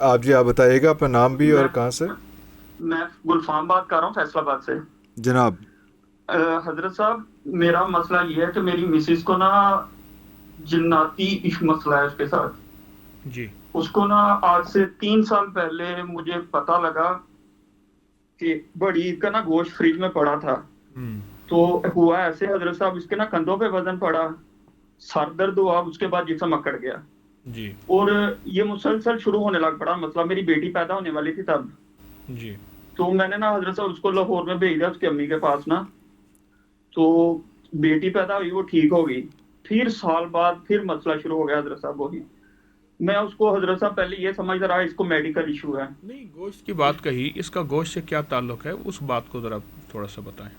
آپ جی آپ بتائیے گا اپنا نام بھی اور کہاں سے؟ میں گلفام بات کر رہا ہوں فیصل آباد سے. جناب. حضرت صاحب میرا مسئلہ یہ ہے کہ میری مسز کو نا جناتی مسئلہ ہے اس کے ساتھ. جی. اس کو نا آج سے 3 سال پہلے مجھے پتا لگا کہ بڑی عید کا نا گوشت فریج میں پڑا تھا. تو ہوا ایسے حضرت صاحب اس کے نا کندھوں پہ وزن پڑا, سر درد ہوا, اس کے بعد جسم اکڑ گیا. جی. اور یہ مسلسل شروع ہونے لگ پڑا, مطلب میری بیٹی پیدا ہونے والی تھی تب. جی. تو میں نے نا حضرت صاحب اس کو لاہور میں بھیج دیا اس کی امی کے پاس نا. تو بیٹی پیدا ہوئی, وہ ٹھیک ہو گئی. پھر سال بعد پھر مسئلہ شروع ہو گیا حضرت صاحب وہی. میں اس کو حضرت صاحب پہلے یہ سمجھ رہا اس کو میڈیکل ایشو ہے. نہیں, گوشت کی بات کہی, اس کا گوشت سے کیا تعلق ہے, اس بات کو ذرا تھوڑا سا بتائیں.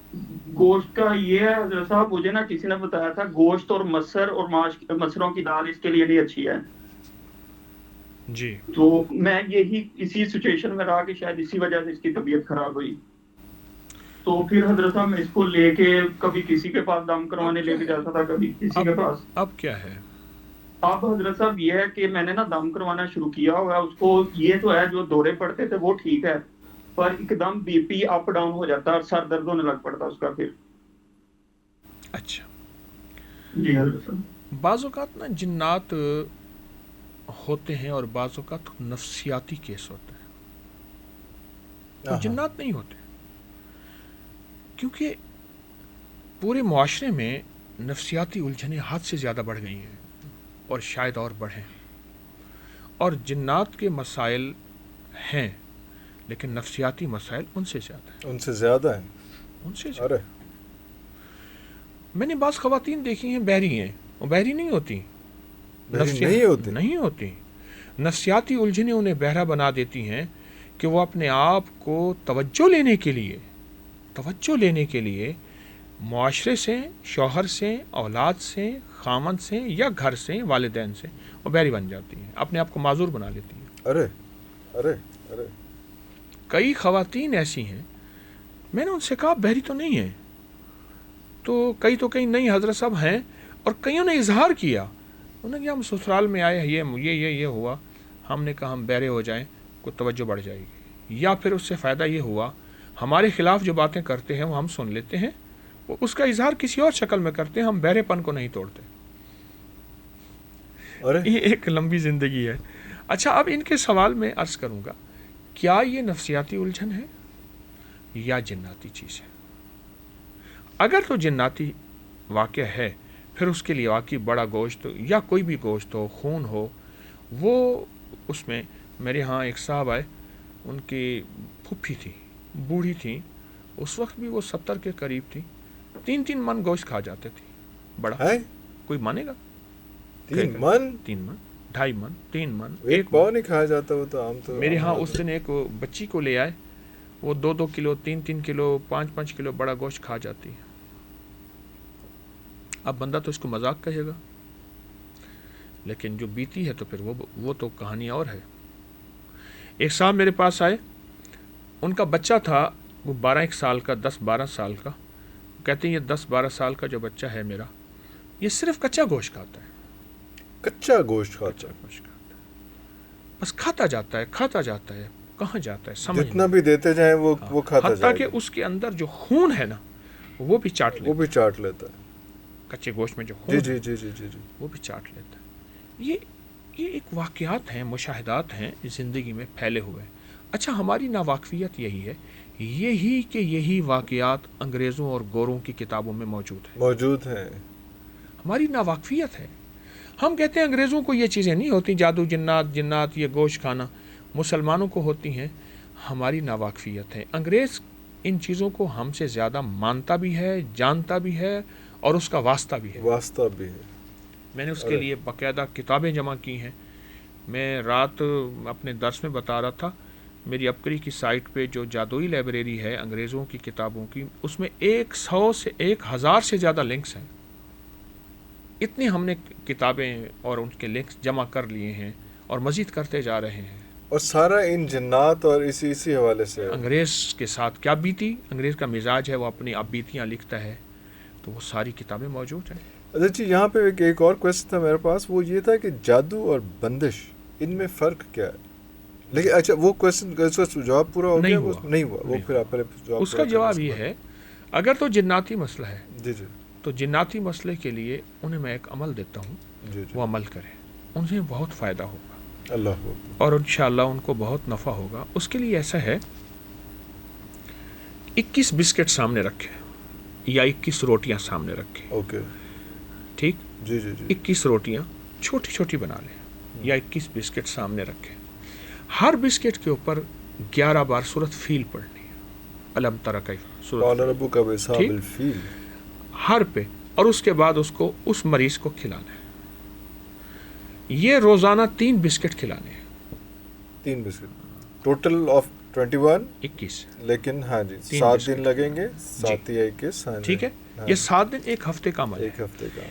گوشت کا یہ ہے حضرت صاحب, مجھے نا کسی نے بتایا تھا گوشت اور مسر اور مسروں کی دال اس کے لیے نہیں اچھی ہے. جی. تو میں یہی اسی سچویشن میں رہا کہ شاید اسی وجہ سے اس کی طبیعت خراب ہوئی. تو پھر حضرت صاحب میں اس کو لے کے کبھی کسی کے پاس دم کروانے لے کے جاتا تھا, کبھی کسی کے پاس. اب کیا ہے؟ اب حضرت صاحب یہ ہے کہ میں نے نا دم کروانا شروع کیا ہوا, اس کو یہ تو ہے جو دورے پڑتے تھے وہ ٹھیک ہے, پر ایک them B P up down ہو جاتا ہے اور سر درد ہونے لگ پڑتا اس کا پھر. اچھا. جی حضرت صاحب. بعض اوقات نا جنات ہوتے ہیں اور بعض اوقات نفسیاتی کیس ہوتے ہیں. تو جنات نہیں ہوتے, کیونکہ پورے معاشرے میں نفسیاتی الجھنیں حد سے زیادہ بڑھ گئی ہیں اور شاید اور بڑھیں. اور جنات کے مسائل ہیں لیکن نفسیاتی مسائل ان سے زیادہ ہیں. ان سے زیادہ ہیں. ان سے زیادہ. میں نے بعض خواتین دیکھی ہیں بحری ہیں, وہ بحری نہیں ہوتی. نہیں ہوتی. نفسیاتی الجھنیں انہیں بہرا بنا دیتی ہیں کہ وہ اپنے آپ کو توجہ لینے کے لیے معاشرے سے, شوہر سے, اولاد سے, خامند سے یا گھر سے, والدین سے وہ بحری بن جاتی ہیں, اپنے آپ کو معذور بنا لیتی ہیں. ارے کئی خواتین ایسی ہیں, میں نے ان سے کہا بحری تو نہیں ہیں, تو کہیں نہیں حضرت صاحب ہیں, اور کئیوں نے اظہار کیا. انہوں نے کہا ہم سسرال میں آئے, یہ ہوا, ہم نے کہا ہم بہرے ہو جائیں کو توجہ بڑھ جائے گی, یا پھر اس سے فائدہ یہ ہوا ہمارے خلاف جو باتیں کرتے ہیں وہ ہم سن لیتے ہیں, وہ اس کا اظہار کسی اور شکل میں کرتے ہیں, ہم بہرے پن کو نہیں توڑتے. یہ ایک لمبی زندگی ہے. اچھا, اب ان کے سوال میں عرض کروں گا, کیا یہ نفسیاتی الجھن ہے یا جناتی چیز ہے؟ اگر تو جناتی واقعہ ہے پھر اس کے لیے واقعی بڑا گوشت یا کوئی بھی گوشت ہو, خون ہو, وہ اس میں. میرے ہاں ایک صاحب آئے, ان کی پھوپھی تھی, بوڑھی تھی, اس وقت بھی وہ 70 کے قریب تھی, 3 من گوشت کھا جاتے تھے. بڑا ہے کوئی مانے گا؟ 3 من, 3 من, 2.5 من, 3 من, ایک پاؤ نہیں کھایا جاتا. وہ تو عام تو میرے ہاں اس دن ایک بچی کو لے آئے, وہ 2 کلو, 3 کلو, 5 کلو بڑا گوشت کھا جاتی ہے. اب بندہ تو اس کو مذاق کہے گا, لیکن جو بیتی ہے تو پھر وہ تو کہانی اور ہے. ایک صاحب میرے پاس آئے, ان کا بچہ تھا وہ 12 سال کا, 10-12 سال کا. کہتے ہیں یہ 10-12 سال کا جو بچہ ہے میرا, یہ صرف کچا گوشت کھاتا ہے. کچا گوشت کھاتا ہے, بس کھاتا جاتا ہے, کہاں جاتا ہے سمجھ جتنا بھی دیتے جائیں وہ کھاتا جائے گا. حتیٰ کہ اس کے اندر جو خون ہے نا وہ بھی چاٹ لیتا ہے. کچے گوشت میں جو خون جی وہ بھی چاٹ لیتا ہے. یہ ایک واقعات ہیں, مشاہدات ہیں زندگی میں پھیلے ہوئے. اچھا, ہماری ناواقفیت یہی واقعات انگریزوں اور گوروں کی کتابوں میں موجود ہیں. ہماری ناواقفیت ہے. ہم کہتے ہیں انگریزوں کو یہ چیزیں نہیں ہوتی, جادو, جنات, یہ گوشت کھانا مسلمانوں کو ہوتی ہیں. ہماری ناواقفیت ہے. انگریز ان چیزوں کو ہم سے زیادہ مانتا بھی ہے, جانتا بھی ہے, اور اس کا واسطہ بھی ہے. میں نے اس کے لیے باقاعدہ کتابیں جمع کی ہیں. میں رات اپنے درس میں بتا رہا تھا, میری اپکری کی سائٹ پہ جو جادوئی لائبریری ہے انگریزوں کی کتابوں کی, اس میں 100 سے 1000 سے زیادہ لنکس ہیں. اتنی ہم نے کتابیں اور ان کے لنکس جمع کر لیے ہیں اور مزید کرتے جا رہے ہیں. اور سارا ان جنات اور اسی حوالے سے انگریز کے ساتھ کیا بیتی, انگریز کا مزاج ہے, وہ اپنی اب بیتیاں لکھتا ہے, تو وہ ساری کتابیں موجود ہیں. اچھا جی, یہاں پہ ایک اور کویسچن تھا میرے پاس, وہ یہ تھا کہ جادو اور بندش ان میں فرق کیا ہے؟ لیکن اچھا وہ کوشچن جواب پورا ہو گیا؟ نہیں ہوا وہ پھر آپ نے جواب اس کا جواب یہ ہے اگر تو جناتی مسئلہ ہے جی جی تو جناتی مسئلے کے لیے انہیں میں ایک عمل دیتا ہوں، جی وہ عمل کریں، انہیں بہت فائدہ ہوگا اللہ اور انشاءاللہ ان کو بہت نفع ہوگا۔ اس کے لیے ایسا ہے 21 بسکٹ سامنے رکھے یا 21 روٹیاں سامنے رکھیں، اوکے ٹھیک، جی جی جی 21 روٹیاں چھوٹی چھوٹی بنا لیں یا 21 بسکٹ سامنے رکھیں، ہر بسکٹ کے اوپر 11 بار سورۃ فیل پڑھنی ہے، الم تر کیف، قال ربک بأصحاب ٹھیک؟ الفیل، ہر پہ، اور اس کے بعد اس کو اس مریض کو کھلانا ہے۔ یہ روزانہ 3 بسکٹ کھلانے ہیں، 3 بسکٹ ٹوٹل آف 21، 21 لیکن ہاں جی 3 7 بسکٹ دن لگیں گے، 7 یا 21، ہاں جی ٹھیک ہے، ہاں یہ جی، 7 دن ایک ہفتے کا عمل ہے۔ ایک ہفتے کا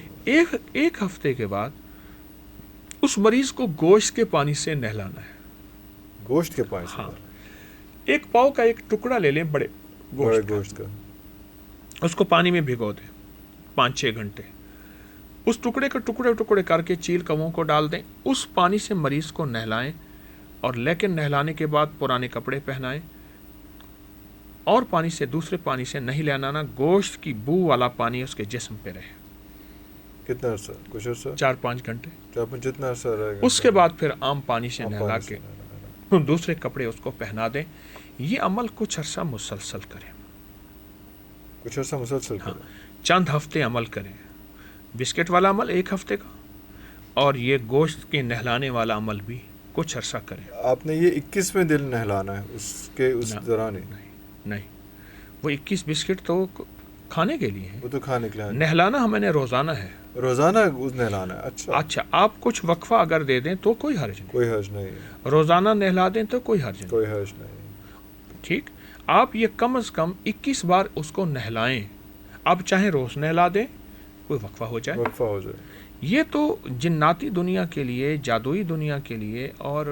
ایک ہفتے کے بعد اس مریض کو گوشت کے پانی سے نہلانا ہے۔ گوشت کے پانی سے، ہاں، ایک پاؤ کا ایک ٹکڑا لے لیں بڑے بڑے گوشت کا، گوشت کا، اس کو پانی میں بھگو دیں 5-6 گھنٹے، اس ٹکڑے کے ٹکڑے ٹکڑے کر کے چیل کووں کو ڈال دیں، اس پانی سے مریض کو نہلائیں، اور لیکن نہلانے کے بعد پرانے کپڑے پہنائیں، اور پانی سے دوسرے پانی سے نہیں لانا، گوشت کی بو والا پانی اس کے جسم پہ رہے کتنا عرصہ؟ کچھ عرصہ 4-5 گھنٹے، جتنا عرصہ رہے گا، اس کے بعد پھر عام پانی سے عام نہلا پانی کے سے نہلانا۔ دوسرے کپڑے اس کو پہنا دیں۔ یہ عمل کچھ عرصہ مسلسل کریں، کچھ عرصہ مسلسل ہاں، کریں، چند ہفتے عمل کریں، بسکٹ والا عمل 1 ہفتے کا، اور یہ گوشت کے نہلانے والا عمل بھی کچھ عرصہ کریں۔ آپ نے یہ 21ویں دن نہلانا ہے اس کے اس دوران ہی؟ نہیں، وہ 21 بسکٹ تو کھانے کے لیے ہیں، وہ تو کھانے کے لیے، نہلانا ہمیں نے روزانہ ہے۔ روزانہ نہلانا ہے، اچھا، آپ کچھ وقفہ اگر دے دیں تو کوئی حرج نہیں، کوئی حرج نہیں، روزانہ نہلا دیں تو کوئی حرج نہیں، کوئی حرج نہیں، ٹھیک۔ آپ یہ کم از کم 21 بار اس کو نہلائیں، آپ چاہیں روز نہلا دیں، کوئی وقفہ ہو جائے۔ وقفہ ہو جائے۔ یہ تو جناتی دنیا کے لیے، جادوئی دنیا کے لیے، اور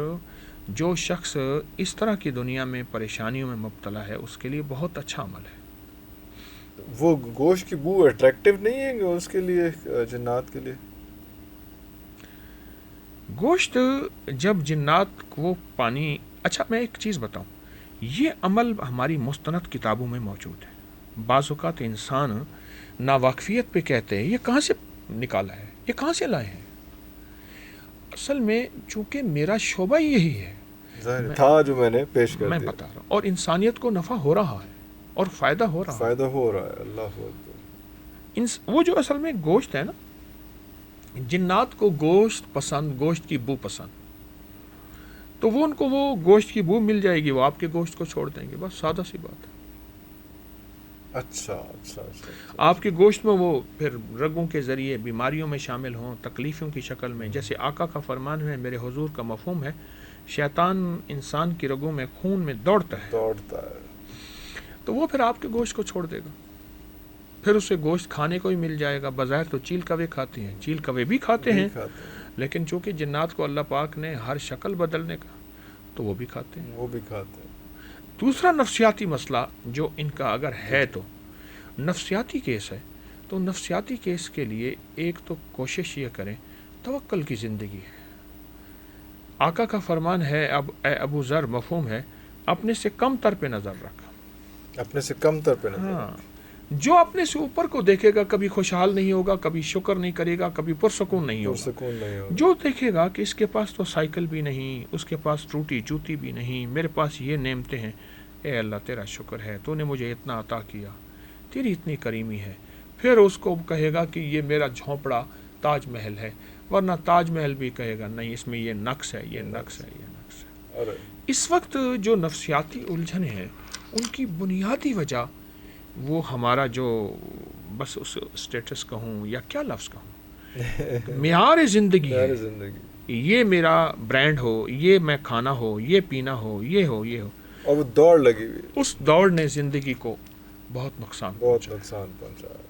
جو شخص اس طرح کی دنیا میں پریشانیوں میں مبتلا ہے اس کے لیے بہت اچھا عمل ہے۔ وہ گوشت کی بو اٹریکٹیو نہیں ہے اس کے لیے، جنات کے لیے؟ گوشت جب جنات کو پانی، اچھا میں ایک چیز بتاؤں، یہ عمل ہماری مستند کتابوں میں موجود ہے۔ بعض اوقات انسان ناواقفیت پہ کہتے ہیں یہ کہاں سے نکالا ہے، یہ کہاں سے لائے ہیں۔ اصل میں چونکہ میرا شعبہ یہی ہے، ظاہر تھا جو میں نے پیش کر میں دیا، بتا رہا ہوں، اور انسانیت کو نفع ہو رہا ہے اور فائدہ ہو رہا ہے۔ فائدہ ہو رہا ہے، اللہ اکبر۔ وہ جو اصل میں گوشت ہے نا، جنات کو گوشت پسند، گوشت کی بو پسند، تو وہ ان کو وہ گوشت کی بو مل جائے گی، وہ آپ کے گوشت کو چھوڑ دیں گے، بس سادہ سی بات ہے۔ اچھا اچھا اچھا، آپ کے گوشت میں وہ پھر رگوں کے ذریعے بیماریوں میں شامل ہوں، تکلیفوں کی شکل میں، جیسے آقا کا فرمان ہے، میرے حضور کا مفہوم ہے، شیطان انسان کی رگوں میں، خون میں دوڑتا ہے، تو وہ پھر آپ کے گوشت کو چھوڑ دے گا، پھر اسے گوشت کھانے کو ہی مل جائے گا۔ بظاہر تو چیل کوے کھاتے ہیں، چیل کوے بھی کھاتے ہیں، لیکن چونکہ جنات کو اللہ پاک نے ہر شکل بدلنے کا، تو وہ بھی کھاتے ہیں، وہ بھی کھاتے ہیں۔ دوسرا نفسیاتی مسئلہ جو ان کا اگر ہے، تو نفسیاتی کیس ہے، تو نفسیاتی کیس کے لیے ایک تو کوشش یہ کریں، توکل کی زندگی ہے۔ آقا کا فرمان ہے، اے ابو ذر، مفہوم ہے، اپنے سے کم تر پہ نظر رکھ، اپنے سے کم تر پہ نظر، ہاں، جو اپنے سے اوپر کو دیکھے گا کبھی خوشحال نہیں ہوگا، کبھی شکر نہیں کرے گا، کبھی پرسکون نہیں ہوگا۔ پرسکون نہیں ہوگا۔ جو دیکھے گا کہ اس کے پاس تو سائیکل بھی نہیں، اس کے پاس ٹوٹی جوتی بھی نہیں، میرے پاس یہ نعمتیں ہیں، اے اللہ تیرا شکر ہے، تو نے مجھے اتنا عطا کیا، تیری اتنی کریمی ہے، پھر اس کو کہے گا کہ یہ میرا جھونپڑا تاج محل ہے، ورنہ تاج محل بھی کہے گا نہیں، اس میں یہ نقص ہے، یہ نقص ہے، یہ نقص ہے۔ اس وقت جو نفسیاتی الجھنیں ہیں، ان کی بنیادی وجہ وہ ہمارا جو، بس اس اسٹیٹس کہوں یا کیا لفظ کہوں، معیار زندگی ہے، یہ میرا برانڈ ہو، یہ میں کھانا ہو، یہ پینا ہو، یہ ہو، یہ ہو، اور وہ دوڑ لگی ہوئی، اس دوڑ نے زندگی کو بہت نقصان پہنچا ہے۔